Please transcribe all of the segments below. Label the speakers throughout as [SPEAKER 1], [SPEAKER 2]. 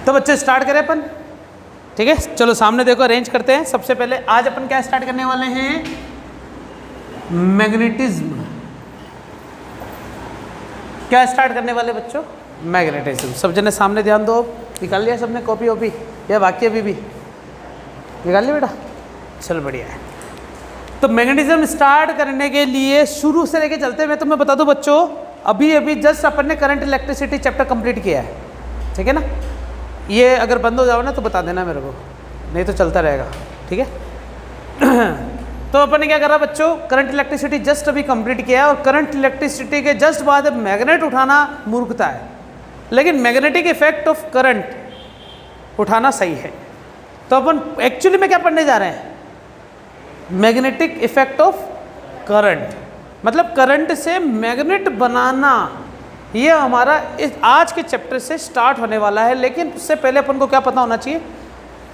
[SPEAKER 1] तो बच्चे स्टार्ट करें अपन, ठीक है। चलो सामने देखो, अरेंज करते हैं। सबसे पहले आज अपन क्या स्टार्ट करने वाले हैं, मैग्नेटिज्म। क्या स्टार्ट करने वाले बच्चों, मैग्नेटिज्म। सब जने सामने ध्यान दो। निकाल लिया सबने कॉपी वॉपी या बाकी अभी भी निकाल लिया बेटा, चल बढ़िया है। तो मैग्नेटिज्म स्टार्ट करने के लिए शुरू से लेके चलते हैं। मैं तुम्हें बता दूं बच्चों, अभी अभी जस्ट अपन ने करंट इलेक्ट्रिसिटी चैप्टर कंप्लीट किया है, ठीक है ना। ये अगर बंद हो जाओ ना तो बता देना मेरे को, नहीं तो चलता रहेगा, ठीक है। तो अपन ने क्या करा बच्चों, करंट इलेक्ट्रिसिटी जस्ट अभी कंप्लीट किया है, और करंट इलेक्ट्रिसिटी के जस्ट बाद मैग्नेट उठाना मूर्खता है, लेकिन मैग्नेटिक इफेक्ट ऑफ करंट उठाना सही है। तो अपन एक्चुअली में क्या पढ़ने जा रहे हैं, मैग्नेटिक इफेक्ट ऑफ करंट, मतलब करंट से मैग्नेट बनाना। ये हमारा इस आज के चैप्टर से स्टार्ट होने वाला है, लेकिन उससे पहले अपन को क्या पता होना चाहिए,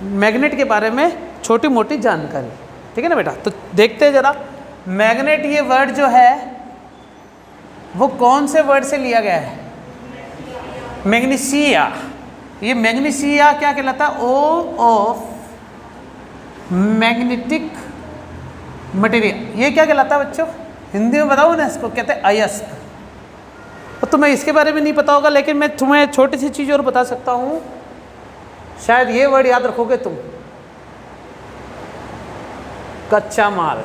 [SPEAKER 1] मैग्नेट के बारे में छोटी मोटी जानकारी, ठीक है ना बेटा। तो देखते हैं जरा, मैग्नेट ये वर्ड जो है वो कौन से वर्ड से लिया गया है, मैग्नीशिया। ये मैग्नीशिया क्या कहलाता है, ओ ऑफ मैग्नेटिक मटेरियल। ये क्या कहलाता है बच्चों, हिंदी में बताओ ना, इसको कहते हैं अयस्क। तो तुम्हें इसके बारे में नहीं पता होगा, लेकिन मैं तुम्हें छोटी सी चीज़ और बता सकता हूँ, शायद ये वर्ड याद रखोगे तुम, कच्चा माल।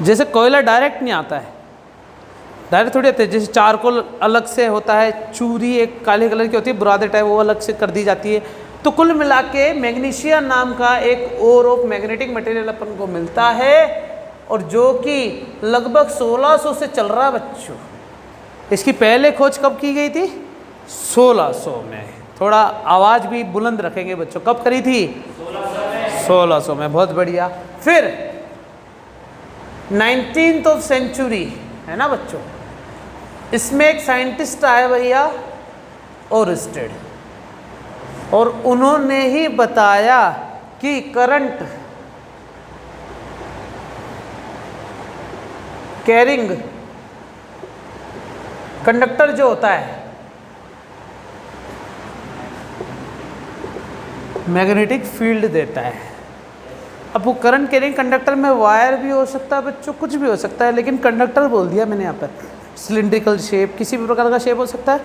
[SPEAKER 1] जैसे कोयला डायरेक्ट नहीं आता है, डायरेक्ट थोड़ी आते हैं। जैसे चारकोल अलग से होता है, चूरी एक काले कलर की होती है बुरादे टाइप, वो अलग से कर दी जाती है। तो कुल मिला के मैग्नीशिया नाम का एक और ऑफ मैग्नेटिक मटेरियल अपन को मिलता है, और जो कि लगभग 1600 से चल रहा है बच्चों। इसकी पहले खोज कब की गई थी, 1600 में। थोड़ा आवाज़ भी बुलंद रखेंगे बच्चों, कब करी थी, 1600 में। बहुत बढ़िया। फिर 19th ऑफ सेंचुरी है ना बच्चों, इसमें एक साइंटिस्ट आए भैया ओरस्टेड, और उन्होंने ही बताया कि करंट कैरिंग कंडक्टर जो होता है मैग्नेटिक फील्ड देता है। अब वो करंट कैरिंग कंडक्टर में वायर भी हो सकता है बच्चों, कुछ भी हो सकता है, लेकिन कंडक्टर बोल दिया मैंने यहाँ पर। सिलिंड्रिकल शेप, किसी भी प्रकार का शेप हो सकता है।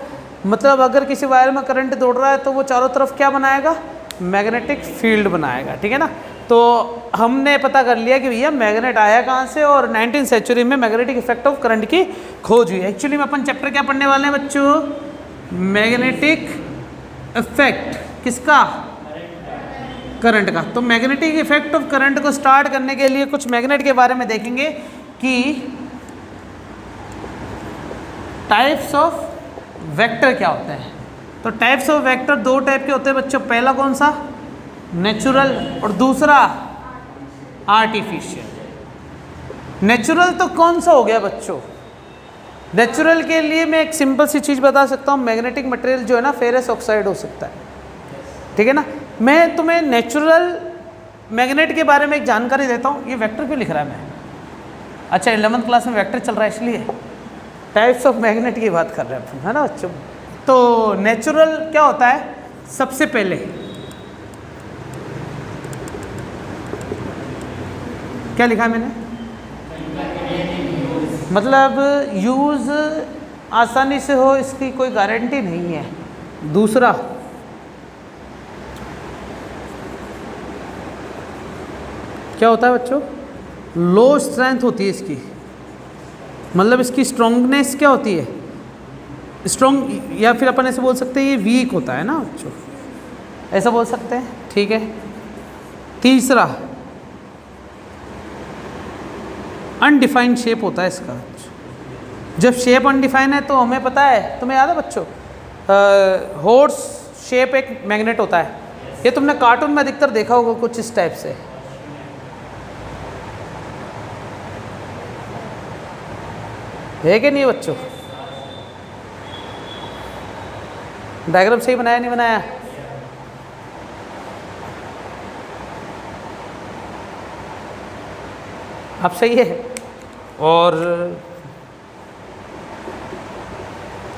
[SPEAKER 1] मतलब अगर किसी वायर में करंट दौड़ रहा है तो वो चारों तरफ क्या बनाएगा, मैग्नेटिक फील्ड बनाएगा, ठीक है ना। तो हमने पता कर लिया कि भैया मैग्नेट आया कहाँ से, और 19th सेंचुरी में मैग्नेटिक इफेक्ट ऑफ करंट की खोज हुई। एक्चुअली में अपन चैप्टर क्या पढ़ने वाले हैं बच्चों, मैग्नेटिक इफेक्ट किसका, करंट का। तो मैग्नेटिक इफेक्ट ऑफ करंट को स्टार्ट करने के लिए कुछ मैग्नेट के बारे में देखेंगे कि टाइप्स ऑफ वेक्टर क्या होते हैं। तो टाइप्स ऑफ वेक्टर दो टाइप के होते हैं बच्चों। पहला कौन सा, नेचुरल, और दूसरा आर्टिफिशियल। नेचुरल तो कौन सा हो गया बच्चों, नेचुरल के लिए मैं एक सिंपल सी चीज़ बता सकता हूँ, मैग्नेटिक मटेरियल जो है ना फेरस ऑक्साइड हो सकता है, ठीक है ना। मैं तुम्हें नेचुरल मैग्नेट के बारे में एक जानकारी देता हूँ। ये वेक्टर क्यों लिख रहा है मैं, अच्छा 11th क्लास में वेक्टर चल रहा है इसलिए टाइप्स ऑफ मैग्नेट की बात कर रहे हैं अपन, है ना बच्चों। तो नेचुरल क्या होता है, सबसे पहले क्या लिखा है मैंने, मतलब यूज़ आसानी से हो इसकी कोई गारंटी नहीं है। दूसरा क्या होता है बच्चों, लो स्ट्रेंथ होती है इसकी, मतलब इसकी स्ट्रॉन्गनेस क्या होती है, स्ट्रॉन्ग, या फिर अपन ऐसे बोल सकते हैं ये वीक होता है ना बच्चों, ऐसा बोल सकते हैं, ठीक है। तीसरा अनडिफाइंड शेप होता है इसका। जब शेप अनडिफाइंड है तो हमें पता है, तुम्हें याद है बच्चों, हॉर्स शेप एक मैग्नेट होता है। ये तुमने कार्टून में अधिकतर देखा होगा कुछ इस टाइप से, है कि नहीं बच्चों। डायग्राम सही बनाया नहीं बनाया, अब सही है। और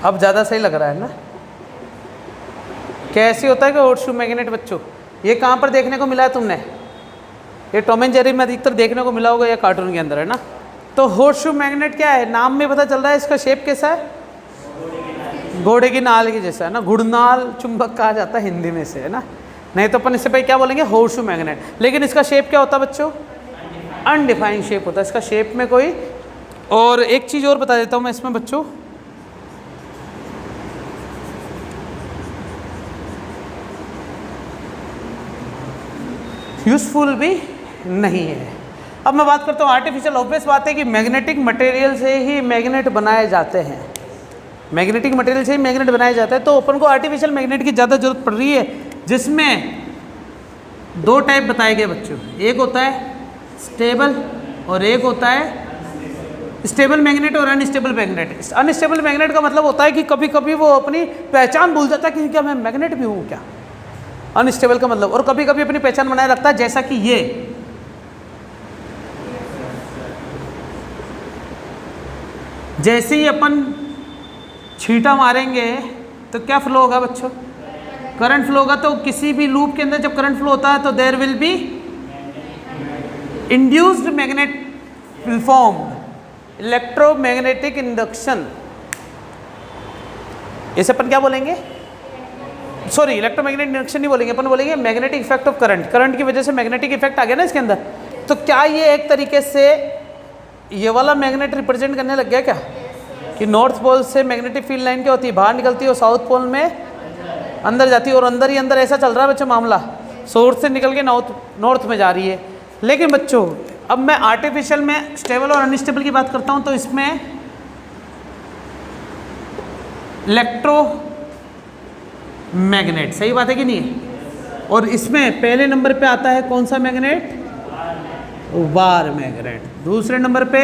[SPEAKER 1] अब ज़्यादा सही लग रहा है ना, कैसे होता है कि होर्सशू मैग्नेट बच्चों, ये कहाँ पर देखने को मिला है तुमने? ये टॉम एंड जेरी में अधिकतर देखने को मिला होगा या कार्टून के अंदर, है ना। तो होर्सशू मैग्नेट क्या है, नाम में पता चल रहा है इसका शेप कैसा है, घोड़े की नाल की जैसा, है ना। घुड़नाल चुंबक कहा जाता है हिंदी में से, है ना। नहीं तो अपन इससे पहले क्या बोलेंगे, होर्सशू मैग्नेट। लेकिन इसका शेप क्या होता है बच्चों, अनडिफाइंड शेप होता है इसका, शेप में कोई। और एक चीज़ और बता देता हूँ मैं इसमें बच्चों, यूजफुल भी नहीं है। अब मैं बात करता हूँ आर्टिफिशियल। ऑब्वियस बात है कि मैग्नेटिक मटेरियल से ही मैग्नेट बनाए जाते हैं, मैग्नेटिक मटेरियल से ही मैग्नेट बनाया जाता है। तो अपन को आर्टिफिशियल मैग्नेट की ज़्यादा जरूरत पड़ रही है, जिसमें दो टाइप बताए गए बच्चों। एक होता है स्टेबल और एक होता है स्टेबल मैग्नेट और अनस्टेबल मैग्नेट। अनस्टेबल मैग्नेट का मतलब होता है कि कभी कभी वो अपनी पहचान भूल जाता है कि क्या मैं मैग्नेट भी हूँ क्या। अनस्टेबल का मतलब, और कभी कभी अपनी पहचान बनाए रखता है, जैसा कि ये जैसे ही अपन छींटा मारेंगे तो क्या फ्लो होगा बच्चों, करंट फ्लो होगा। तो किसी भी लूप के अंदर जब करंट फ्लो होता है तो there will be induced magnet will form, electromagnetic induction. इसे अपन क्या बोलेंगे, सॉरी इलेक्ट्रोमैग्नेटिक इंडक्शन नहीं बोलेंगे, अपन बोलेंगे magnetic effect of current. Current की वजह से मैग्नेटिक इफेक्ट आ गया ना इसके अंदर। तो क्या ये एक तरीके से ये वाला मैग्नेट रिप्रेजेंट करने लग गया क्या, कि नॉर्थ पोल से मैग्नेटिक फील्ड लाइन क्या होती है, बाहर निकलती है और साउथ पोल में अंदर जाती है, और अंदर ही अंदर ऐसा चल रहा है बच्चों मामला, साउथ से निकल के नॉर्थ में जा रही है। लेकिन बच्चों अब मैं आर्टिफिशियल में स्टेबल और अनस्टेबल की बात करता हूँ, तो इसमें इलेक्ट्रो मैग्नेट, सही बात है कि नहीं है। और इसमें पहले नंबर पे आता है कौन सा मैग्नेट, वार मैग्नेट। दूसरे नंबर पे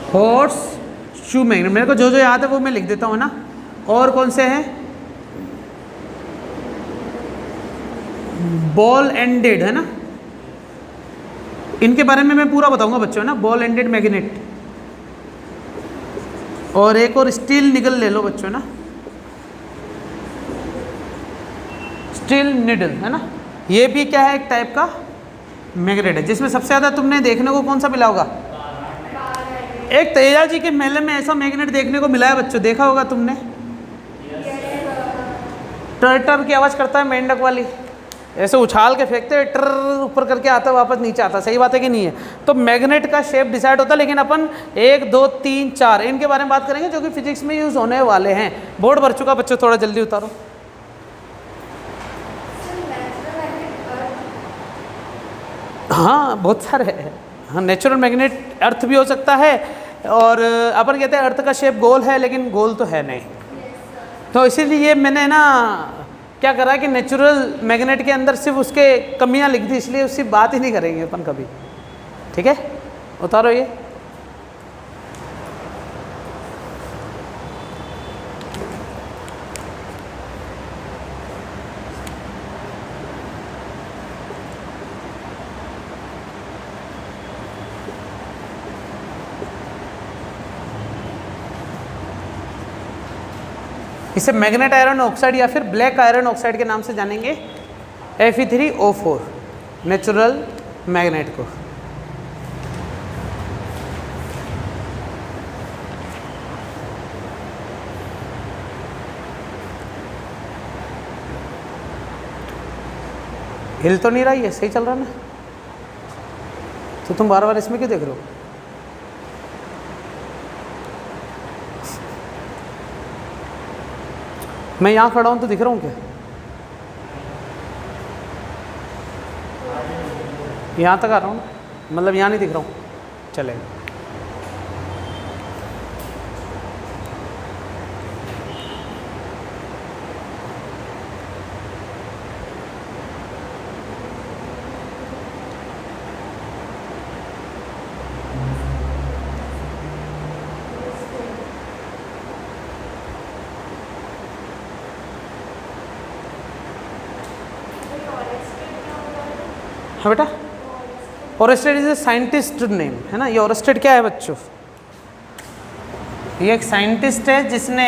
[SPEAKER 1] होर्सशू मैग्नेट। मेरे को जो जो याद है वो मैं लिख देता हूँ ना। और कौन से हैं, बॉल एंडेड, है ना, इनके बारे में मैं पूरा बताऊंगा बच्चों, ना, बॉल एंडेड मैग्नेट। और एक और स्टील निगल ले लो बच्चों ना, स्टील निडल, है ना। ये भी क्या है, एक टाइप का मैग्नेट है, जिसमें सबसे ज़्यादा तुमने देखने को कौन सा मिला होगा, एक तेजा जी के मेले में ऐसा मैग्नेट देखने को मिला है बच्चों, देखा होगा तुमने। टर की आवाज़ करता है मेंढक वाली, ऐसे उछाल के फेंकते हैं, टर ऊपर करके आता है वापस नीचे आता है, सही बात है कि नहीं है। तो मैग्नेट का शेप डिसाइड होता है, लेकिन अपन 1 2 3 4 इनके बारे में बात करेंगे जो कि फिजिक्स में यूज़ होने वाले हैं। बोर्ड भर चुका बच्चों, थोड़ा जल्दी उतारो। हाँ बहुत सारे हैं। हाँ, नेचुरल मैग्नेट अर्थ भी हो सकता है, और अपन कहते हैं अर्थ का शेप गोल है, लेकिन गोल तो है नहीं। तो इसीलिए मैंने ना क्या करा कि नेचुरल मैग्नेट के अंदर सिर्फ उसके कमियां लिख दी, इसलिए उसकी बात ही नहीं करेंगे अपन कभी। ठीक है, उतारो ये। इसे मैग्नेट आयरन ऑक्साइड या फिर ब्लैक आयरन ऑक्साइड के नाम से जानेंगे, Fe3O4 नेचुरल मैग्नेट को। हिल तो नहीं रहा, ये सही चल रहा ना, तो तुम बार बार इसमें क्यों देख रहे हो। मैं यहाँ खड़ा हूँ तो दिख रहा हूँ क्या, यहाँ तक आ रहा हूँ ना, मतलब यहाँ नहीं दिख रहा हूँ, चलेगा। हाँ बेटा, Oersted is a scientist name, है ना। ये ओरेस्टेड क्या है बच्चों, ये एक साइंटिस्ट है जिसने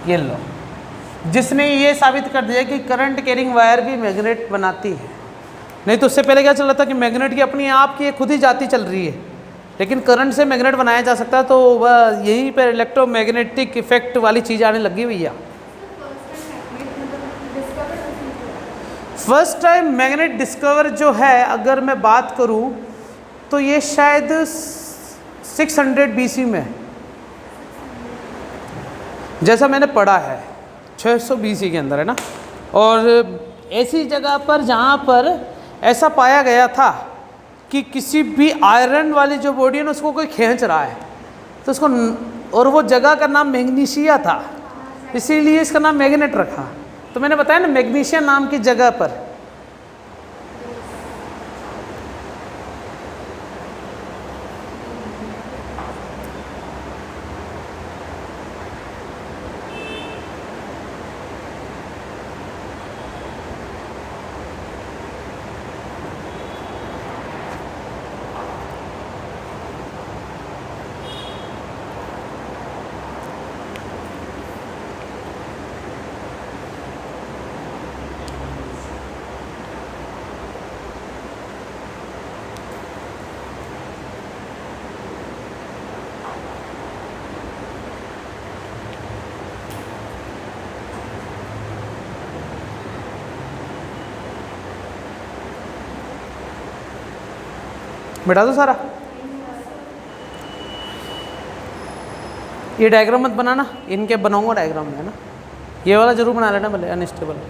[SPEAKER 1] ये लो, जिसने ये साबित कर दिया कि करंट कैरिंग वायर भी मैग्नेट बनाती है। नहीं तो उससे पहले क्या चल रहा था कि मैग्नेट की अपनी आप की खुद ही जाती चल रही है, लेकिन करंट से मैग्नेट बनाया जा सकता है। तो वह यहीं पर इलेक्ट्रोमैग्नेटिक इफेक्ट वाली चीज़ आने लगी हुई है। फर्स्ट टाइम मैग्नेट डिस्कवर जो है, अगर मैं बात करूं तो ये शायद 600 BC में, जैसा मैंने पढ़ा है 600 BC के अंदर, है ना। और ऐसी जगह पर जहाँ पर ऐसा पाया गया था कि किसी भी आयरन वाली जो बॉडी है ना उसको कोई खींच रहा है, तो उसको, और वो जगह का नाम मैग्नीशिया था, इसीलिए इसका नाम मैग्नेट रखा। तो मैंने बताया ना, मैग्नीशिया नाम की जगह पर। मिटा दो सारा, ये डायग्राम मत बनाना, इनके बनाऊंगा डायग्राम में, है ना। ये वाला जरूर बना लेना भले, अनस्टेबल।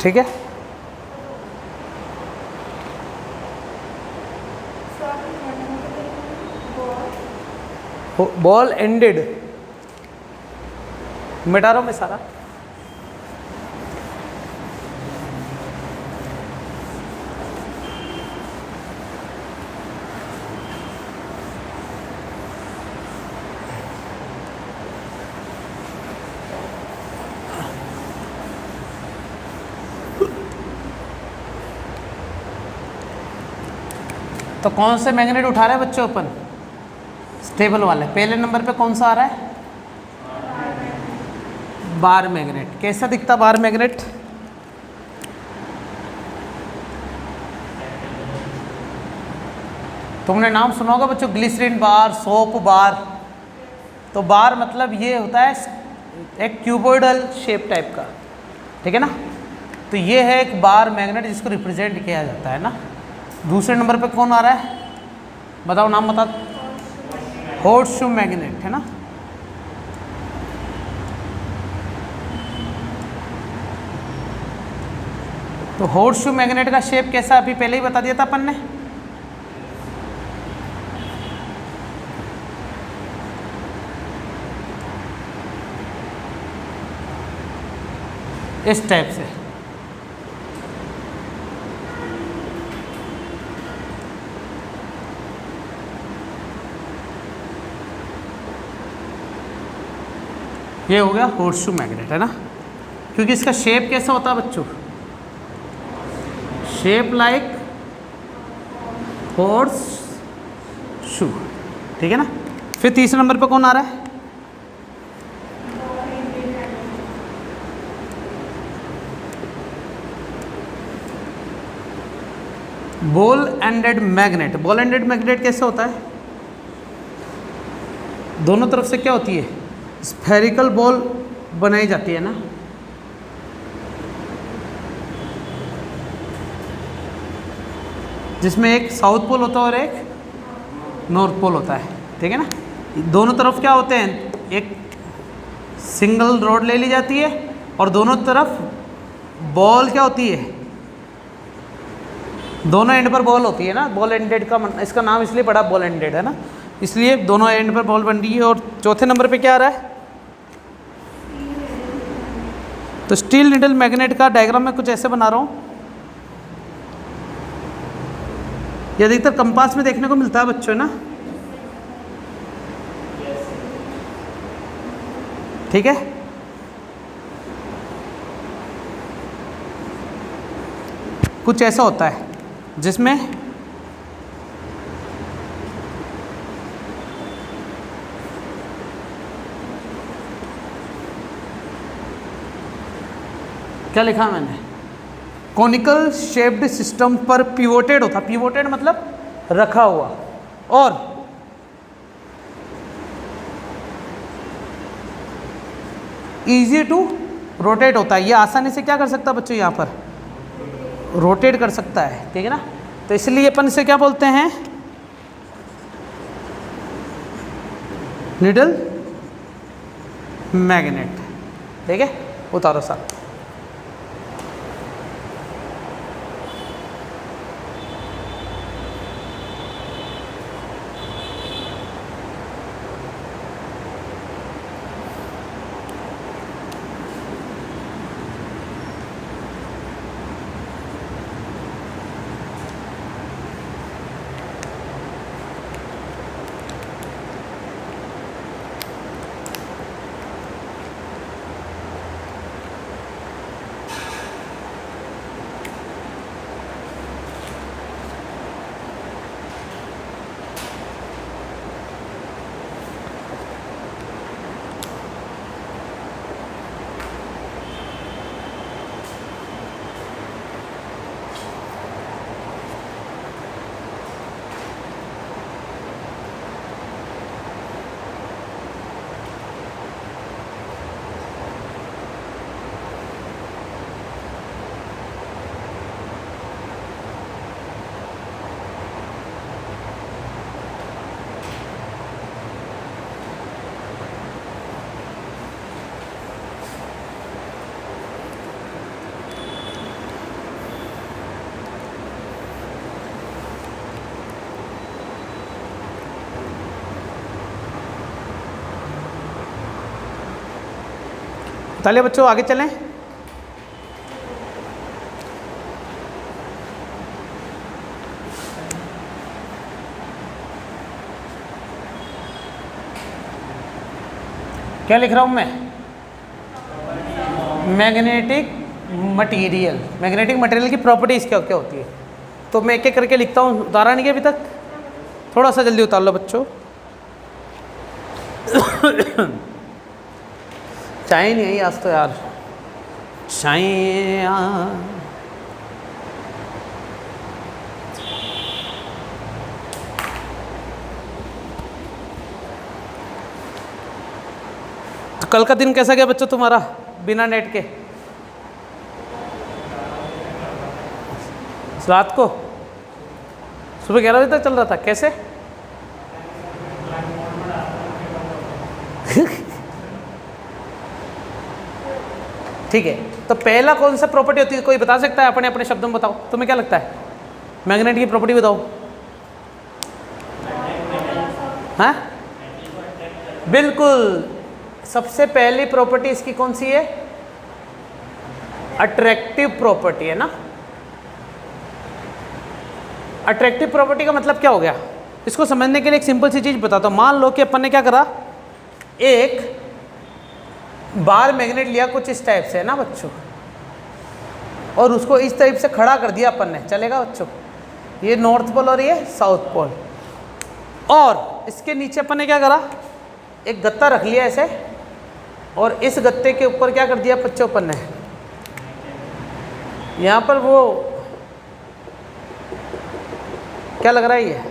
[SPEAKER 1] ठीक है, बॉल एंडेड, मिटा रहा हूँ मैं सारा। तो कौन से मैग्नेट उठा रहे हैं बच्चों अपन? स्टेबल वाले। पहले नंबर पे कौन सा आ रहा है? Bar magnet. कैसा दिखता बार मैग्नेट? तुमने नाम सुना होगा बच्चों, ग्लिसरीन बार, सोप बार। तो बार मतलब ये होता है एक क्यूबोइडल शेप टाइप का, ठीक है ना। तो ये है एक बार मैग्नेट जिसको रिप्रेजेंट किया जाता है ना। दूसरे नंबर पे कौन आ रहा है, बताओ नाम बता। हॉर्सशू मैग्नेट, है ना। तो हॉर्सशू मैग्नेट का शेप कैसा अभी पहले ही बता दिया था अपन ने। इस टाइप से। ये हो गया हॉर्सशू मैग्नेट, है ना। क्योंकि इसका शेप कैसा होता है बच्चों, शेप लाइक हॉर्स शू, ठीक है ना। फिर तीसरे नंबर पे कौन आ रहा है? Ball ended magnet. Ball ended magnet कैसे होता है? दोनों तरफ से क्या होती है, स्फेरिकल बॉल बनाई जाती है ना। जिसमें एक साउथ पोल होता है और एक नॉर्थ पोल होता है, ठीक है ना। दोनों तरफ क्या होते हैं, एक सिंगल रॉड ले ली जाती है और दोनों तरफ बॉल क्या होती है, दोनों एंड पर बॉल होती है ना। बॉल एंडेड का इसका नाम इसलिए पड़ा बॉल एंडेड, है ना। इसलिए दोनों एंड पर बॉल बन रही है। और चौथे नंबर पे क्या आ रहा है? तो स्टील निडल मैग्नेट का डायग्राम मैं कुछ ऐसे बना रहा हूँ। ये अधिकतर कंपास में देखने को मिलता है बच्चों ना, ठीक है। कुछ ऐसा होता है जिसमें क्या लिखा मैंने, कॉनिकल शेप्ड सिस्टम पर पिवोटेड होता, पिवोटेड मतलब रखा हुआ, और इजी टू रोटेट होता है। ये आसानी से क्या कर सकता है बच्चों, यहाँ पर रोटेट कर सकता है, ठीक है ना। तो इसलिए अपन इसे क्या बोलते हैं, निडल मैग्नेट, ठीक है। उतारो साहब। चलिए बच्चों आगे चलें। क्या लिख रहा हूं मैं, मैग्नेटिक मटेरियल, मैग्नेटिक मटेरियल की प्रॉपर्टीज क्या क्या होती है। तो मैं एक एक करके लिखता हूँ, उतारा नहीं क्या अभी तक, थोड़ा सा जल्दी उतार लो बच्चों। चाय नहीं आई आज तो यार, चाय तो कल का दिन कैसा गया बच्चों तुम्हारा बिना नेट के, रात को सुबह 11 बजे तक चल रहा था, कैसे? ठीक है। तो पहला कौन सा प्रॉपर्टी होती है, कोई बता सकता है? अपने अपने शब्दों में बताओ, तुम्हें क्या लगता है? मैग्नेट की प्रॉपर्टी बताओ। हाँ बिल्कुल, सबसे पहली प्रॉपर्टी इसकी कौन सी है? अट्रैक्टिव प्रॉपर्टी है ना। अट्रैक्टिव प्रॉपर्टी का मतलब क्या हो गया, इसको समझने के लिए एक सिंपल सी चीज बताता हूं। मान लो कि अपन ने क्या करा, एक बार मैग्नेट लिया कुछ इस टाइप से है ना बच्चों, और उसको इस टाइप से खड़ा कर दिया अपन ने, चलेगा बच्चों? ये नॉर्थ पोल और ये साउथ पोल, और इसके नीचे अपन ने क्या करा, एक गत्ता रख लिया ऐसे, और इस गत्ते के ऊपर क्या कर दिया बच्चों अपन ने, यहाँ पर वो क्या लग रहा है, ये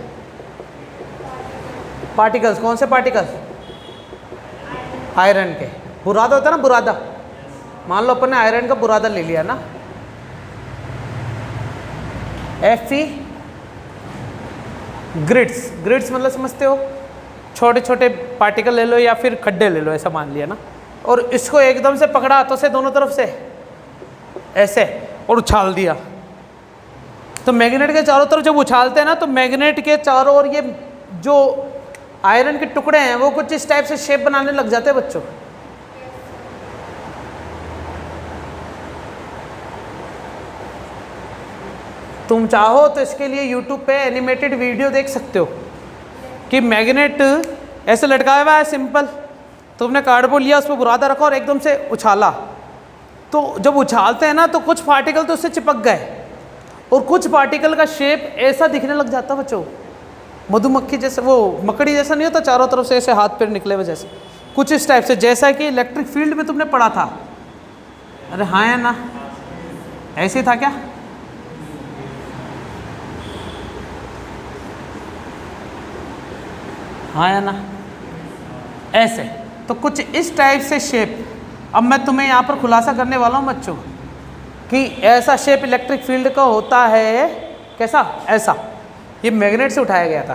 [SPEAKER 1] पार्टिकल्स, कौन से पार्टिकल्स? आयरन के, बुरादा होता है ना, बुरादा। मान लो अपन ने आयरन का बुरादा ले लिया ना, Fe ग्रिड्स, ग्रिड्स मतलब समझते हो, छोटे छोटे पार्टिकल ले लो या फिर खड्डे ले लो, ऐसा मान लिया ना, और इसको एकदम से पकड़ा हाथों से दोनों तरफ से ऐसे और उछाल दिया। तो मैग्नेट के चारों तरफ जब उछालते हैं ना, तो मैग्नेट के चारों ओर ये जो आयरन के टुकड़े हैं वो कुछ इस टाइप से शेप बनाने लग जाते हैं बच्चों। तुम चाहो तो इसके लिए यूट्यूब पे एनिमेटेड वीडियो देख सकते हो कि मैग्नेट ऐसे लटकाया हुआ है सिंपल, तुमने कार्डबोर्ड लिया, उस पर बुरादा रखा और एकदम से उछाला, तो जब उछालते हैं ना तो कुछ पार्टिकल तो उससे चिपक गए और कुछ पार्टिकल का शेप ऐसा दिखने लग जाता बच्चों, मधुमक्खी जैसे, वो मकड़ी जैसा नहीं होता, चारों तरफ से ऐसे हाथ पैर निकले हुए जैसे, कुछ इस टाइप से, जैसा कि इलेक्ट्रिक फील्ड में तुमने पढ़ा था। अरे हाँ या ना, ऐसे ही था क्या? हाँ या ना, ऐसे, तो कुछ इस टाइप से शेप। अब मैं तुम्हें यहाँ पर खुलासा करने वाला हूँ बच्चों कि ऐसा शेप इलेक्ट्रिक फील्ड का होता है, कैसा? ऐसा। ये मैग्नेट से उठाया गया था,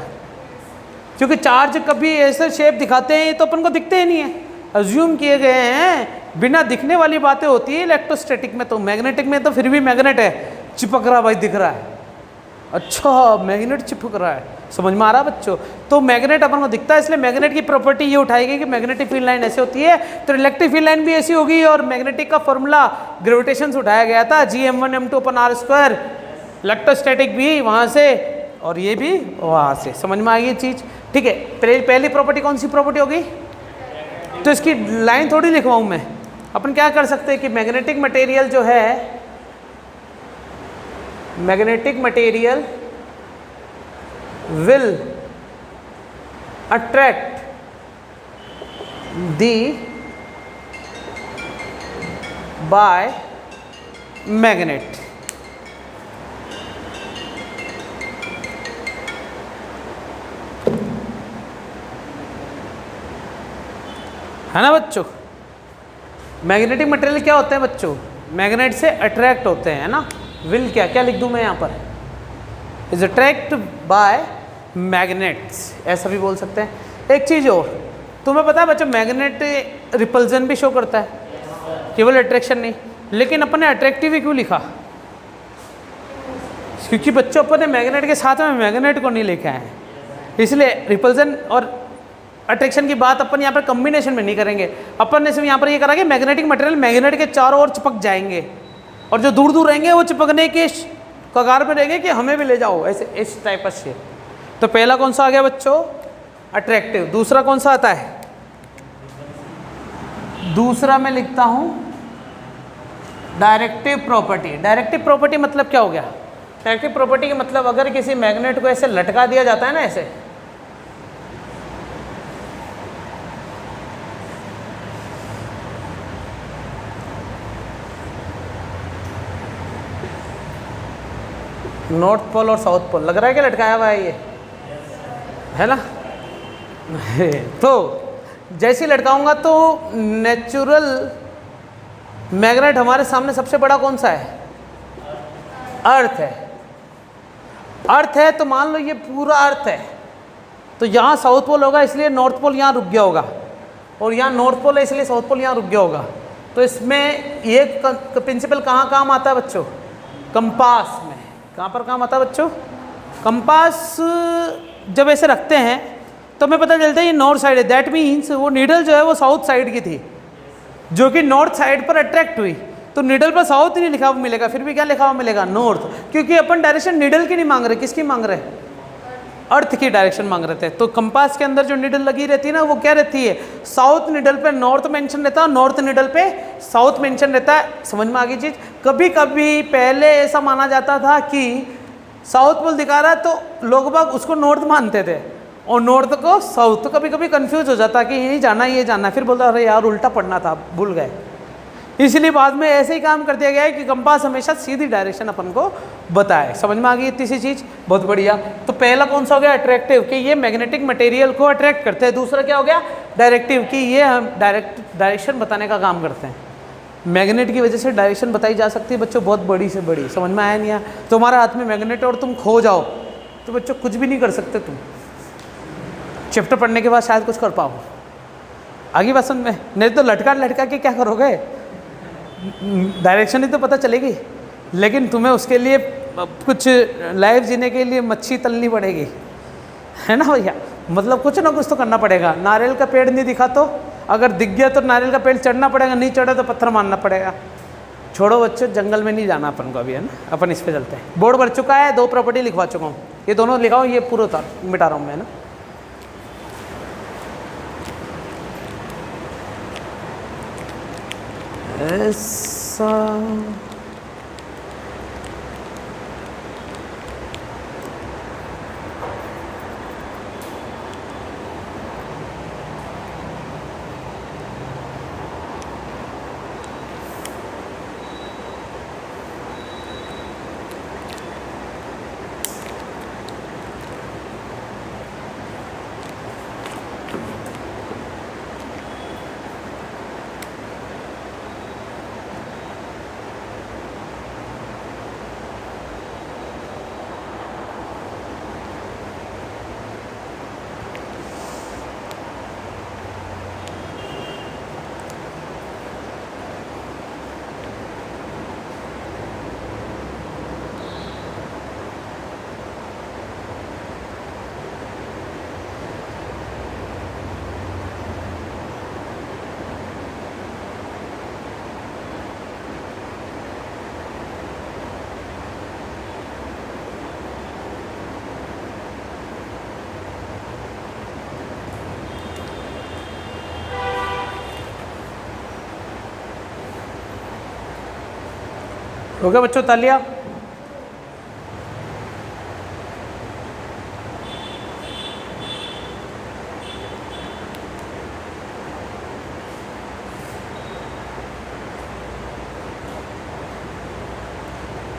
[SPEAKER 1] क्योंकि चार्ज कभी ऐसे शेप दिखाते हैं तो अपन को दिखते ही नहीं है, अज्यूम किए गए हैं, बिना दिखने वाली बातें होती है इलेक्ट्रोस्टैटिक में। तो मैग्नेटिक में तो फिर भी मैग्नेट है, चिपक रहा भाई, दिख रहा है, अच्छा मैग्नेट चिपक रहा है, समझ में आ रहा बच्चों? तो मैग्नेट अपन को दिखता है, इसलिए मैग्नेट की प्रॉपर्टी ये उठाई गई कि मैग्नेटिक फील्ड लाइन ऐसे होती है, तो इलेक्ट्रिक फील्ड लाइन भी ऐसी होगी। और मैग्नेटिक का फॉर्मूला ग्रेविटेशन से उठाया गया था, Gm1m2/r², इलेक्ट्रोस्टैटिक भी वहाँ से और ये भी वहाँ से, समझ में आ गई ये चीज़? ठीक है, पहली प्रॉपर्टी कौन सी प्रॉपर्टी होगी? तो इसकी लाइन थोड़ी लिखवाऊँ मैं, अपन क्या कर सकते हैं कि मैग्नेटिक मटेरियल जो है, magnetic material will attract the by magnet। है ना बच्चों? मैग्नेटिक मटेरियल क्या होते हैं बच्चों? मैग्नेट से अट्रैक्ट होते हैं, है ना? विल क्या क्या लिख दूं मैं यहाँ पर? इज अट्रैक्ट बाय मैग्नेट्स, ऐसा भी बोल सकते हैं। एक चीज़ और, तुम्हें पता है बच्चों, मैग्नेट रिपल्जन भी शो करता है, केवल अट्रैक्शन नहीं। लेकिन अपन ने अट्रैक्टिव ही क्यों लिखा? क्योंकि बच्चों अपन ने मैग्नेट के साथ में मैग्नेट को नहीं लेके आए हैं, इसलिए रिपल्जन और अट्रैक्शन की बात अपन यहाँ पर कॉम्बिनेशन में नहीं करेंगे। अपन ने सिर्फ यहाँ पर ये करा कि मैग्नेटिक मटेरियल मैग्नेट के चारों ओर चिपक जाएंगे और जो दूर दूर रहेंगे वो चिपकने के कगार पे रहेंगे कि हमें भी ले जाओ, ऐसे इस टाइप का शेप। तो पहला कौन सा आ गया बच्चों? अट्रैक्टिव। दूसरा कौन सा आता है? दूसरा मैं लिखता हूँ डायरेक्टिव प्रॉपर्टी। डायरेक्टिव प्रॉपर्टी मतलब क्या हो गया? डायरेक्टिव प्रॉपर्टी का मतलब अगर किसी मैग्नेट को ऐसे लटका दिया जाता है ना, ऐसे, नॉर्थ पोल और साउथ पोल, लग रहा है कि लटकाया हुआ है ये, है ना? तो जैसे लटकाऊंगा तो नेचुरल मैग्नेट हमारे सामने सबसे बड़ा कौन सा है? अर्थ है। अर्थ है तो मान लो ये पूरा अर्थ है, तो यहाँ साउथ पोल होगा इसलिए नॉर्थ पोल यहाँ रुक गया होगा, और यहाँ नॉर्थ पोल है इसलिए साउथ पोल यहाँ रुक गया होगा। तो इसमें ये प्रिंसिपल कहाँ काम आता है बच्चों? कंपास में। कहाँ पर काम आता है बच्चों? कंपास जब ऐसे रखते हैं तो हमें पता चलता है ये नॉर्थ साइड है, दैट मीन्स वो नीडल जो है वो साउथ साइड की थी, जो कि नॉर्थ साइड पर अट्रैक्ट हुई। तो नीडल पर साउथ ही नहीं लिखा हुआ मिलेगा, फिर भी क्या लिखा हुआ मिलेगा? नॉर्थ। क्योंकि अपन डायरेक्शन नीडल की नहीं मांग रहे, किसकी मांग रहे? अर्थ की डायरेक्शन मांग रहे थे। तो कंपास के अंदर जो नीडल लगी रहती है ना, वो क्या रहती है? साउथ नीडल पे नॉर्थ मेंशन रहता है, नॉर्थ नीडल पे साउथ मेंशन रहता है। समझ में आ गई चीज़? कभी कभी पहले ऐसा माना जाता था कि साउथ पोल दिखा रहा है तो लोग बाग उसको नॉर्थ मानते थे और नॉर्थ को साउथ। तो कभी कभी कंफ्यूज हो जाता कि यही जाना ये जाना, फिर बोलता अरे यार उल्टा पढ़ना था, भूल गए। इसलिए बाद में ऐसे ही काम कर दिया गया है कि कंपास हमेशा सीधी डायरेक्शन अपन को बताए। समझ में आ गई इतनी सी चीज़? बहुत बढ़िया। तो पहला कौन सा हो गया? अट्रैक्टिव, कि ये मैग्नेटिक मटेरियल को अट्रैक्ट करते हैं। दूसरा क्या हो गया? डायरेक्टिव, कि ये हम डायरेक्शन बताने का काम करते हैं। मैग्नेट की वजह से डायरेक्शन बताई जा सकती है बच्चों, बहुत बड़ी से बड़ी। समझ में आया नहीं आया? तुम्हारे हाथ में मैग्नेट और तुम खो जाओ तो बच्चों कुछ भी नहीं कर सकते। तुम चैप्टर पढ़ने के बाद शायद कुछ कर पाओ। आगे बात समझ में? नहीं तो लटका लटका के क्या करोगे? डायरेक्शन ही तो पता चलेगी, लेकिन तुम्हें उसके लिए कुछ लाइफ जीने के लिए मच्छी तलनी पड़ेगी, है ना भैया? मतलब कुछ ना कुछ तो करना पड़ेगा। नारियल का पेड़ नहीं दिखा तो अगर दिख गया तो नारियल का पेड़ चढ़ना पड़ेगा, नहीं चढ़ा तो पत्थर मारना पड़ेगा। छोड़ो बच्चों, जंगल में नहीं जाना अपन को अभी, है ना, अपन इस पे चलते हैं। बोर्ड भर चुका है, 2 प्रॉपर्टी लिखवा चुका हूँ, ये दोनों लिखाओ, ये पूरा मिटा रहा हूँ मैं, ना। ऐसा हो गया बच्चों, तालियां।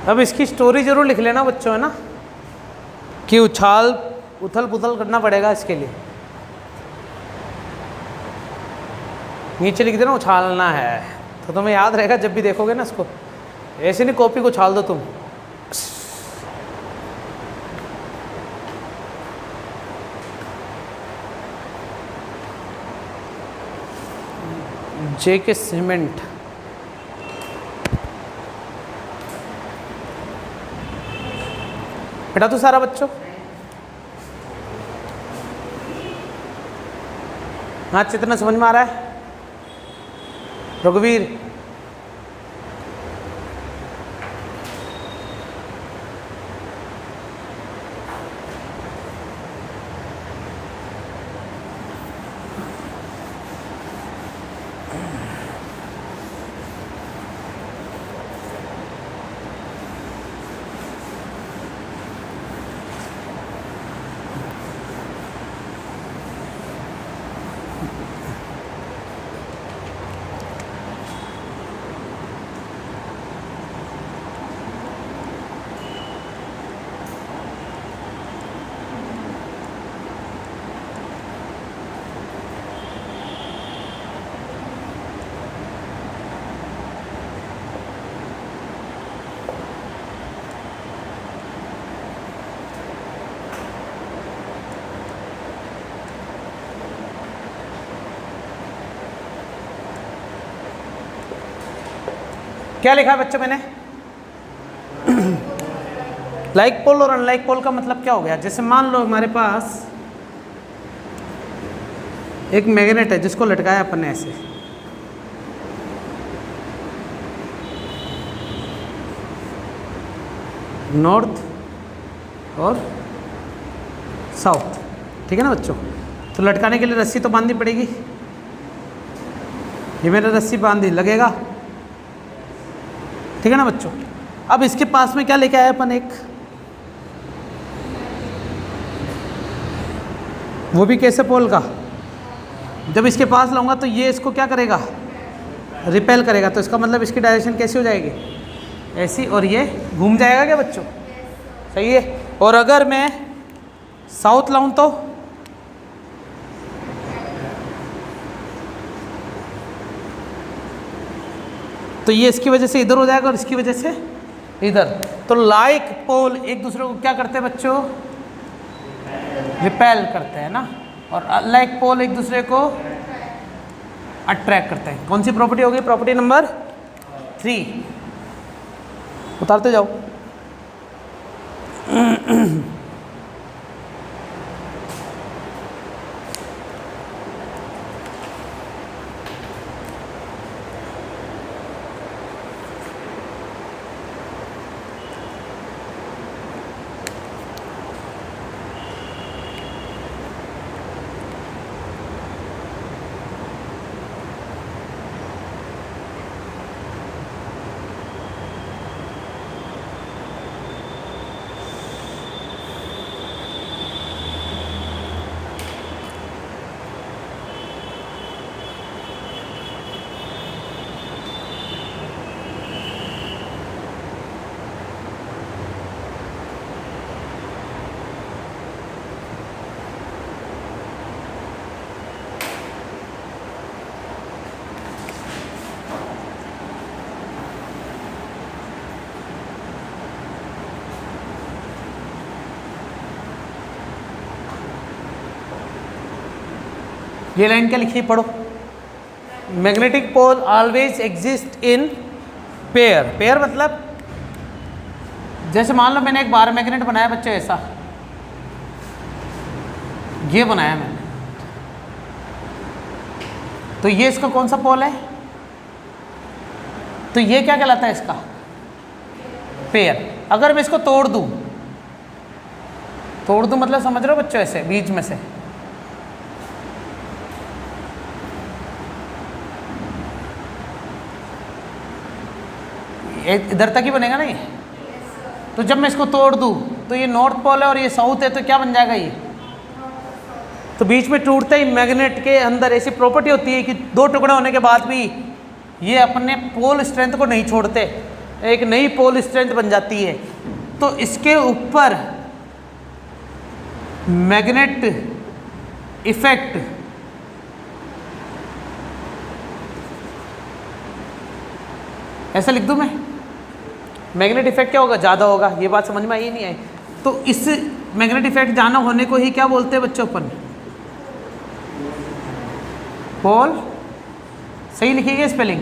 [SPEAKER 1] अब इसकी स्टोरी जरूर लिख लेना बच्चों, है ना, कि उथल पुथल करना पड़ेगा इसके लिए। नीचे लिख देना उछालना है, तो तुम्हें याद रहेगा जब भी देखोगे ना इसको। ऐसे नहीं कॉपी को उछाल दो तुम। JK सीमेंट, बेटा तो सारा बच्चों, हाँ चितना समझ में आ रहा है? रघुवीर, क्या लिखा है बच्चों मैंने? लाइक पोल और अनलाइक पोल का मतलब क्या हो गया? जैसे मान लो हमारे पास एक मैग्नेट है जिसको लटकाया अपन ने ऐसे, नॉर्थ और साउथ, ठीक है ना बच्चों। तो लटकाने के लिए रस्सी तो बांधनी पड़ेगी। ये मैंने रस्सी बांधी, लगेगा, ठीक है ना बच्चों। अब इसके पास में क्या लेके आए अपन, एक वो भी कैसे पोल का। जब इसके पास लाऊंगा तो ये इसको क्या करेगा, रिपेल करेगा। तो इसका मतलब इसकी डायरेक्शन कैसी हो जाएगी, ऐसी, और ये घूम जाएगा क्या बच्चों, सही है। और अगर मैं साउथ लाऊं तो ये इसकी वजह से इधर हो जाएगा और इसकी वजह से इधर। तो लाइक पोल एक दूसरे को क्या करते हैं बच्चों, रिपेल करते हैं ना, और अनलाइक पोल एक दूसरे को अट्रैक्ट करते हैं। कौन सी प्रॉपर्टी होगी, प्रॉपर्टी नंबर 3, उतारते जाओ। ये लाइन क्या लिखी पढ़ो, magnetic pole always exist in pair. Pair मतलब जैसे मान लो मैंने एक बार मैग्नेट बनाया बच्चे, ऐसा ये बनाया मैंने, तो ये इसका कौन सा पोल है, तो ये क्या कहलाता है इसका पेयर। अगर मैं इसको तोड़ दूं मतलब समझ रहे हो बच्चों, ऐसे बीच में से इधर तक ही बनेगा ना ये, तो जब मैं इसको तोड़ दूं तो ये नॉर्थ पोल है और ये साउथ है, तो क्या बन जाएगा ये, तो बीच में टूटते ही मैग्नेट के अंदर ऐसी प्रॉपर्टी होती है कि दो टुकड़े होने के बाद भी ये अपने पोल स्ट्रेंथ को नहीं छोड़ते, एक नई पोल स्ट्रेंथ बन जाती है। तो इसके ऊपर मैग्नेट इफेक्ट ऐसा लिख दूं मैं, मैग्नेट इफेक्ट क्या होगा, ज़्यादा होगा। ये बात समझ में आई नहीं आई? तो इस मैग्नेट इफेक्ट ज़्यादा होने को ही क्या बोलते हैं बच्चों अपन, पोल। सही लिखिएगा स्पेलिंग,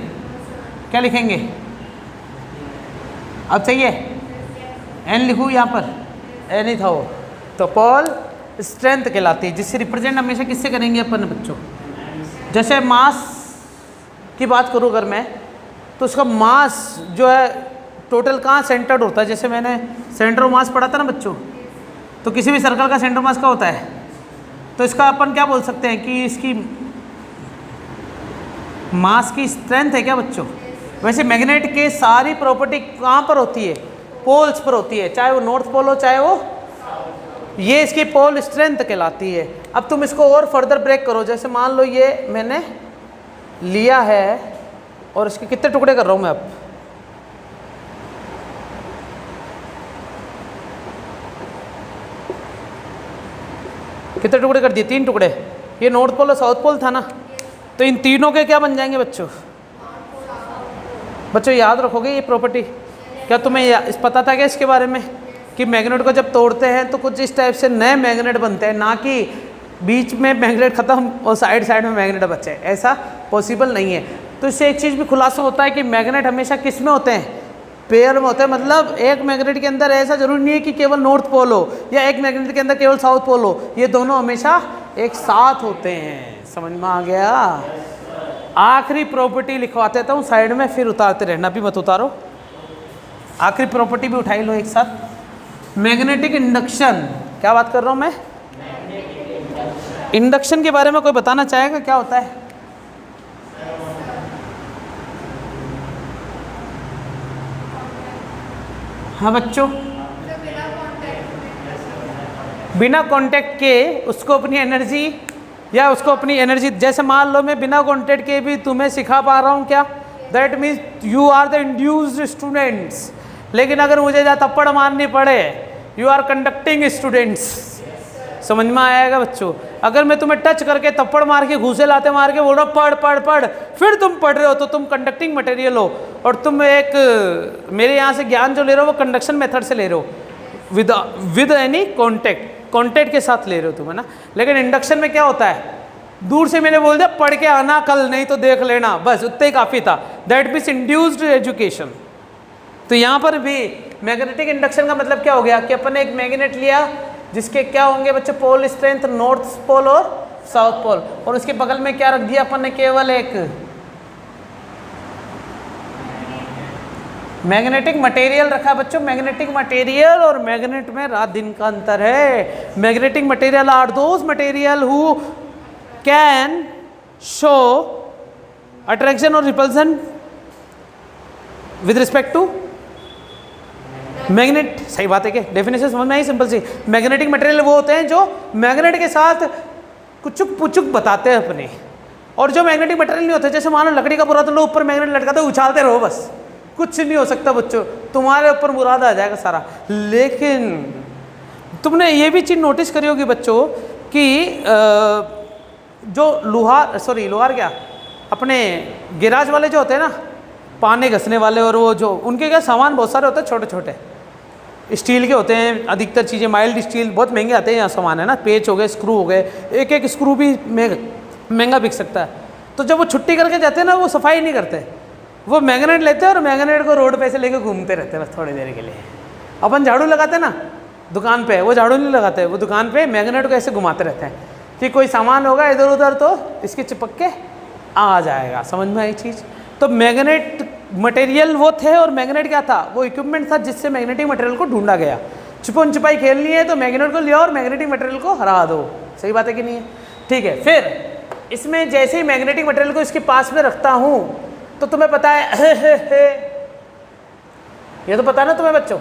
[SPEAKER 1] क्या लिखेंगे, अब सही है, एन लिखूँ यहाँ पर, एन ही था वो, तो पोल स्ट्रेंथ कहलाती है, जिससे रिप्रेजेंट हमेशा किससे करेंगे अपन बच्चों। जैसे मास की बात करूँ अगर मैं, तो उसका मास जो है टोटल कहाँ सेंटर्ड होता है, जैसे मैंने सेंटर ऑफ मास पढ़ा था ना बच्चों, तो किसी भी सर्कल का सेंटर ऑफ मास का होता है, तो इसका अपन क्या बोल सकते हैं कि इसकी मास की स्ट्रेंथ है क्या बच्चों। वैसे मैग्नेट के सारी प्रॉपर्टी कहाँ पर होती है, पोल्स पर होती है, चाहे वो नॉर्थ पोल हो चाहे वो, ये इसकी पोल स्ट्रेंथ कहलाती है। अब तुम इसको और फर्दर ब्रेक करो, जैसे मान लो ये मैंने लिया है और इसके कितने टुकड़े कर रहा हूँ मैं, अब कितने टुकड़े कर दिए, 3 टुकड़े। ये नॉर्थ पोल और साउथ पोल था ना, तो इन तीनों के क्या बन जाएंगे बच्चों। बच्चों याद रखोगे ये प्रॉपर्टी, क्या तुम्हें पता था क्या इसके बारे में कि मैग्नेट को जब तोड़ते हैं तो कुछ इस टाइप से नए मैग्नेट बनते हैं, ना कि बीच में मैग्नेट खत्म और साइड साइड में मैग्नेट बचे, ऐसा पॉसिबल नहीं है। तो इससे एक चीज़ भी खुलासा होता है कि मैग्नेट हमेशा किस में होते हैं, पेयर में होते हैं। मतलब एक मैग्नेट के अंदर ऐसा जरूरी नहीं है कि केवल नॉर्थ पोल हो या एक मैग्नेट के अंदर केवल साउथ पोल हो, ये दोनों हमेशा एक साथ होते हैं। समझ में आ गया। आखिरी प्रॉपर्टी लिखवाते था हूँ साइड में, फिर उतारते रहना, भी मत उतारो, आखिरी प्रॉपर्टी भी उठाई लो एक साथ। मैग्नेटिक इंडक्शन, क्या बात कर रहा हूँ मैं, इंडक्शन के बारे में कोई बताना चाहेगा क्या होता है। हाँ बच्चों, बिना कांटेक्ट के उसको अपनी एनर्जी या उसको अपनी एनर्जी, जैसे मान लो मैं बिना कांटेक्ट के भी तुम्हें सिखा पा रहा हूँ क्या, that means you are the induced students. लेकिन अगर मुझे जा थप्पड़ मारनी पड़े, यू आर कंडक्टिंग स्टूडेंट्स। समझ में आएगा बच्चों। अगर मैं तुम्हें टच करके थप्पड़ मार के घूसे लाते मार के बोल रहा पढ़ पढ़ पढ़, फिर तुम पढ़ रहे हो, तो तुम कंडक्टिंग मटेरियल हो, और तुम एक मेरे यहाँ से ज्ञान जो ले रहे हो वो कंडक्शन मेथड से ले रहे हो, विद एनी कॉन्टेक्ट के साथ ले रहे हो तुम, है ना। लेकिन इंडक्शन में क्या होता है, दूर से मैंने बोल दिया पढ़ के आना कल, नहीं तो देख लेना, बस उतना ही काफ़ी था। That means induced education. तो यहाँ पर भी मैग्नेटिक इंडक्शन का मतलब क्या हो गया कि अपन ने एक मैग्नेट लिया जिसके क्या होंगे बच्चे, पोल स्ट्रेंथ नॉर्थ पोल और साउथ पोल, और उसके बगल में क्या रख दिया अपन ने, केवल एक मैग्नेटिक मटेरियल रखा बच्चों। मैग्नेटिक मटेरियल और मैग्नेट में रात दिन का अंतर है। Magnetic material are those material who can show attraction और repulsion with respect to magnet. सही बात है कि डेफिनेशन समझ में आई, सिंपल सी। मैग्नेटिक मटेरियल वो होते हैं जो मैग्नेट के साथ कुचुक पुचुक बताते हैं अपने, और जो मैग्नेटिक मटेरियल नहीं होते, जैसे मानो लकड़ी का बुरा तो लो ऊपर मैग्नेट लटकाते उछालते रहो, बस कुछ नहीं हो सकता बच्चों, तुम्हारे ऊपर मुराद आ जाएगा सारा। लेकिन तुमने ये भी चीज़ नोटिस करी होगी बच्चों कि जो लोहार क्या, अपने गिराज वाले जो होते हैं ना, पाने घसने वाले, और वो जो उनके क्या सामान बहुत सारे होते हैं, छोटे छोटे स्टील के होते हैं अधिकतर चीज़ें, माइल्ड स्टील, बहुत महंगे आते हैं यहाँ सामान, है ना। पेच हो गए, स्क्रू हो गए, एक एक स्क्रू भी में महंगा बिक सकता है। तो जब वो छुट्टी करके जाते हैं ना, वो सफाई नहीं करते, वो मैग्नेट लेते हैं और मैग्नेट को रोड पे से लेके घूमते रहते हैं बस थोड़ी देर के लिए। अपन झाड़ू लगाते हैं ना दुकान पे, वो झाड़ू नहीं लगाते, वो दुकान पे मैग्नेट को ऐसे घुमाते रहते हैं कि कोई सामान होगा इधर उधर तो इसके चिपक के आ जाएगा। समझ में आई चीज़? तो मैग्नेट मटेरियल वो थे, और मैग्नेट क्या था? वो इक्विपमेंट था जिससे मैग्नेटिक मटेरियल को ढूंढा गया। छुपन छुपाई खेलनी है तो मैग्नेट को लिया और मैग्नेटिक मटेरियल को हरा दो। सही बात है कि नहीं है? ठीक है। फिर इसमें जैसे ही मैग्नेटिक मटेरियल को इसके पास में रखता हूँ तो तुम्हें पता है ये तो पता है ना तुम्हें बच्चों,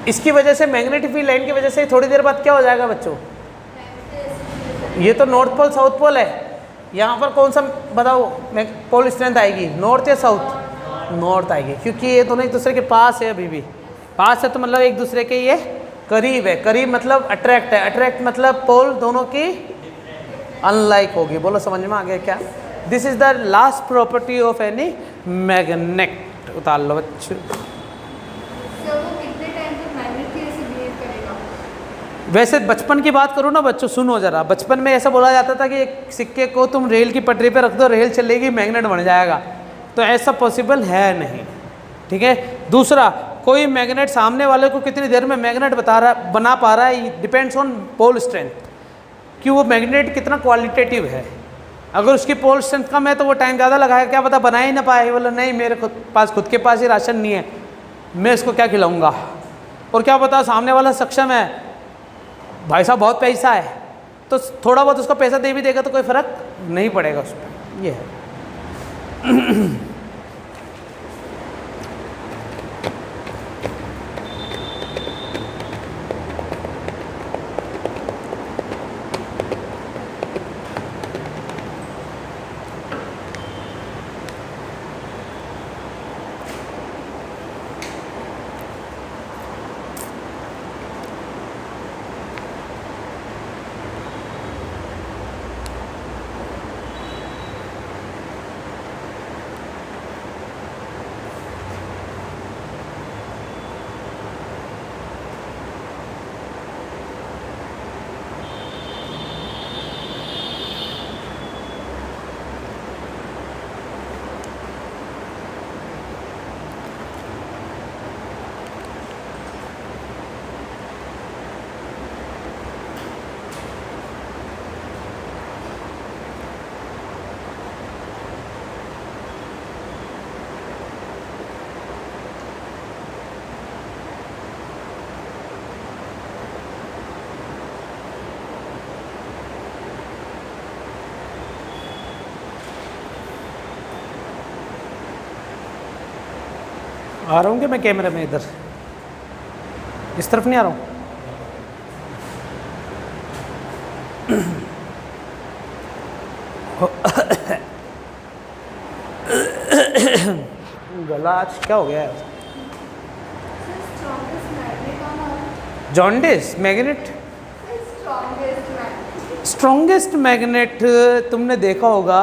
[SPEAKER 1] इसकी वजह से मैग्नेटिक फील्ड लाइन की वजह से थोड़ी देर बाद क्या हो जाएगा बच्चों? ये तो नॉर्थ पोल साउथ पोल है, यहाँ पर कौन सा बताओ पोल स्ट्रेंथ आएगी? नॉर्थ या साउथ? नॉर्थ आएगी, क्योंकि ये दोनों एक दूसरे के पास है। अभी भी पास है तो मतलब एक दूसरे के ये करीब है। करीब मतलब अट्रैक्ट है, अट्रैक्ट मतलब पोल दोनों की अनलाइक होगी। बोलो समझ में आ गया क्या? This is the last property of any magnet. उतार लो बच्चों। वैसे बचपन की बात करूँ ना बच्चों, सुनो जरा, बचपन में ऐसा बोला जाता था कि एक सिक्के को तुम रेल की पटरी पे रख दो, रेल चलेगी, मैग्नेट बन जाएगा। तो ऐसा पॉसिबल है नहीं, ठीक है। दूसरा, कोई मैग्नेट सामने वाले को कितनी देर में मैग्नेट बना पा रहा है, डिपेंड्स ऑन पोल स्ट्रेंथ, कि वो मैग्नेट कितना क्वालिटेटिव है। अगर उसकी पोल स्ट्रेंथ कम है तो वो टाइम ज़्यादा लगाएगा, क्या पता बना ही ना पाए। बोला नहीं, मेरे खुद के पास ही राशन नहीं है, मैं इसको क्या खिलाऊंगा। और क्या पता सामने वाला सक्षम है, भाई साहब बहुत पैसा है, तो थोड़ा बहुत उसको पैसा दे भी देगा तो कोई फ़र्क नहीं पड़ेगा उस पर। ये है। आ रहा हूँ कि मैं कैमरे में इधर इस तरफ नहीं आ रहा हूँ? गला आज क्या हो गया है? जॉन्डिस मैग्नेट, स्ट्रॉन्गेस्ट मैग्नेट तुमने देखा होगा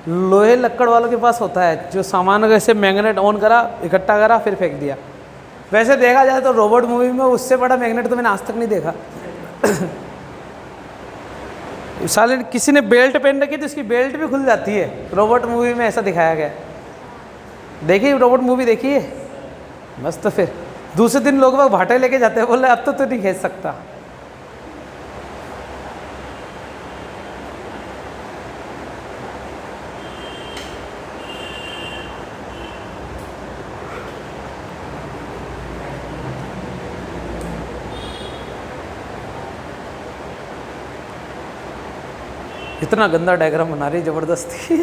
[SPEAKER 1] लोहे लक्कड़ वालों के पास होता है, जो सामान ऐसे मैग्नेट ऑन करा, इकट्ठा करा, फिर फेंक दिया। वैसे देखा जाए तो रोबोट मूवी में उससे बड़ा मैग्नेट तो मैंने आज तक नहीं देखा। साले किसी ने बेल्ट पहन रखी तो उसकी बेल्ट भी खुल जाती है, रोबोट मूवी में ऐसा दिखाया गया। देखिए रोबोट मूवी देखिए बस। तो फिर दूसरे दिन लोग वह भाटे लेके जाते हैं, बोले अब तो तू नहीं खींच सकता। इतना गंदा डायग्राम बना रही जबरदस्ती।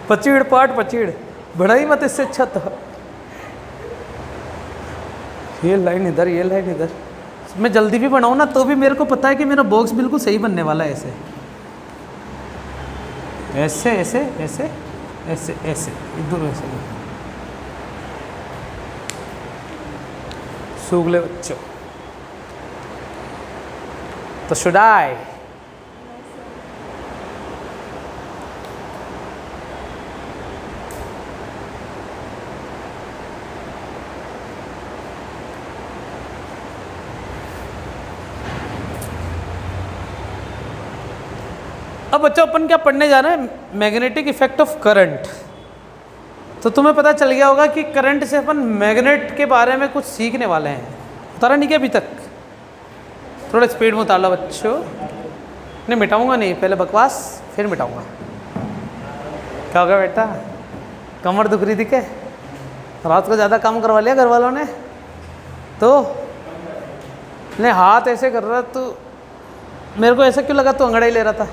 [SPEAKER 1] पचीड़ पाट पचीड़ बड़ा ही मत, इससे अच्छा था। ये लाइन इधर, ये लाइन इधर। मैं जल्दी भी बनाऊँ ना तो भी मेरे को पता है कि मेरा बॉक्स बिल्कुल सही बनने वाला है। ऐसे ऐसे ऐसे ऐसे ऐसे ऐसे इधर ऐसे सूगले बच्चों। तो शुड आई अब बच्चों अपन क्या पढ़ने जा रहे हैं, मैग्नेटिक इफेक्ट ऑफ करंट। तो तुम्हें पता चल गया होगा कि करंट से अपन मैग्नेट के बारे में कुछ सीखने वाले हैं। उतारा नहीं क्या अभी तक? थोड़ा स्पीड में उतार लो बच्चों। नहीं मिटाऊंगा नहीं, पहले बकवास फिर मिटाऊंगा। क्या होगा बेटा, कमर दुख रही थी क्या? रात को ज़्यादा काम करवा लिया घर वालों ने? तो नहीं, हाथ ऐसे कर रहा तो मेरे को ऐसा क्यों लगा तू अंगड़ा ही ले रहा था,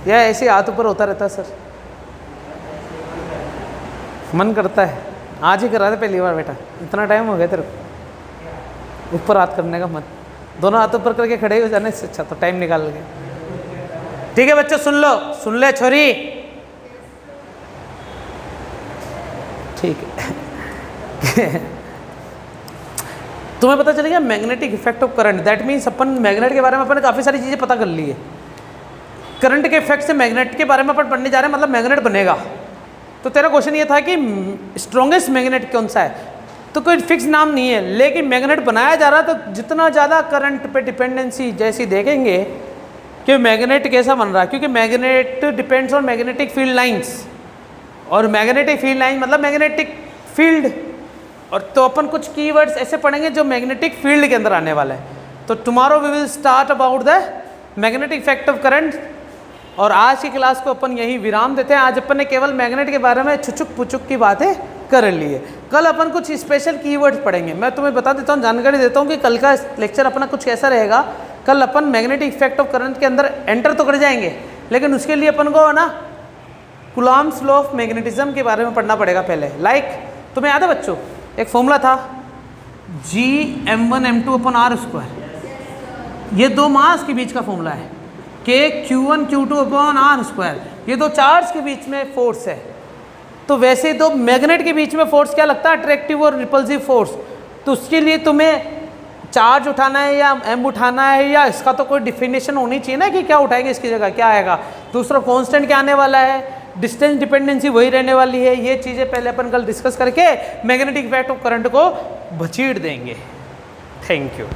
[SPEAKER 1] या ऐसे हाथ ऊपर होता रहता? सर मन करता है आज ही कर रहा था पहली बार बेटा, इतना टाइम हो गया तेरे को ऊपर हाथ करने का मन। दोनों हाथ ऊपर करके खड़े हो जाने से अच्छा तो टाइम निकाल के। ठीक है बच्चों, सुन लो, सुन ले छोरी, ठीक है। तुम्हें पता चलेगा magnetic effect of current, that means upon magnet के बारे में अपन काफ़ी सारी चीज़ें पता कर ली है। करंट के इफेक्ट से मैग्नेट के बारे में अपन पढ़ने जा रहे हैं, मतलब मैग्नेट बनेगा। तो तेरा क्वेश्चन ये था कि स्ट्रॉन्गेस्ट मैग्नेट कौन सा है, तो कोई फिक्स नाम नहीं है, लेकिन मैग्नेट बनाया जा रहा है। तो जितना ज़्यादा करंट पे डिपेंडेंसी जैसी देखेंगे कि मैग्नेट कैसा बन रहा है, क्योंकि magnet depends on magnetic field lines, और मैग्नेटिक फील्ड लाइन मतलब मैग्नेटिक फील्ड। और तो अपन कुछ कीवर्ड्स ऐसे पढ़ेंगे जो मैग्नेटिक फील्ड के अंदर आने वाले हैं। तो tomorrow we will start about the magnetic effect of current, और आज की क्लास को अपन यही विराम देते हैं। आज अपन ने केवल मैग्नेट के बारे में छुचुक पुचुक की बातें कर ली है। कल अपन कुछ स्पेशल कीवर्ड्स पढ़ेंगे। मैं तुम्हें बता देता हूँ, जानकारी देता हूँ कि कल का लेक्चर अपना कुछ कैसा रहेगा। कल अपन मैग्नेटिक इफेक्ट ऑफ करंट के अंदर एंटर तो कर जाएंगे, लेकिन उसके लिए अपन को ना कूलॉम्स लॉ ऑफ मैग्नेटिज्म के बारे में पढ़ना पड़ेगा पहले। लाइक तुम्हें याद है बच्चों, एक फॉर्मूला था Gm1m2/r²। ये दो मास के बीच का फॉर्मूला है, K(q1q2)/r²। ये दो चार्ज के बीच में फोर्स है। तो वैसे दो मैग्नेट के बीच में फोर्स क्या लगता है, अट्रैक्टिव और रिपल्सिव फोर्स। तो उसके लिए तुम्हें चार्ज उठाना है या एम उठाना है, या इसका तो कोई डिफिनेशन होनी चाहिए ना कि क्या उठाएंगे इसकी जगह क्या आएगा। दूसरा कांस्टेंट क्या आने वाला है, डिस्टेंस डिपेंडेंसी वही रहने वाली है। ये चीज़ें पहले अपन कल डिस्कस करके मैग्नेटिक इफेक्ट ऑफ करंट को बचीड़ देंगे। Thank you.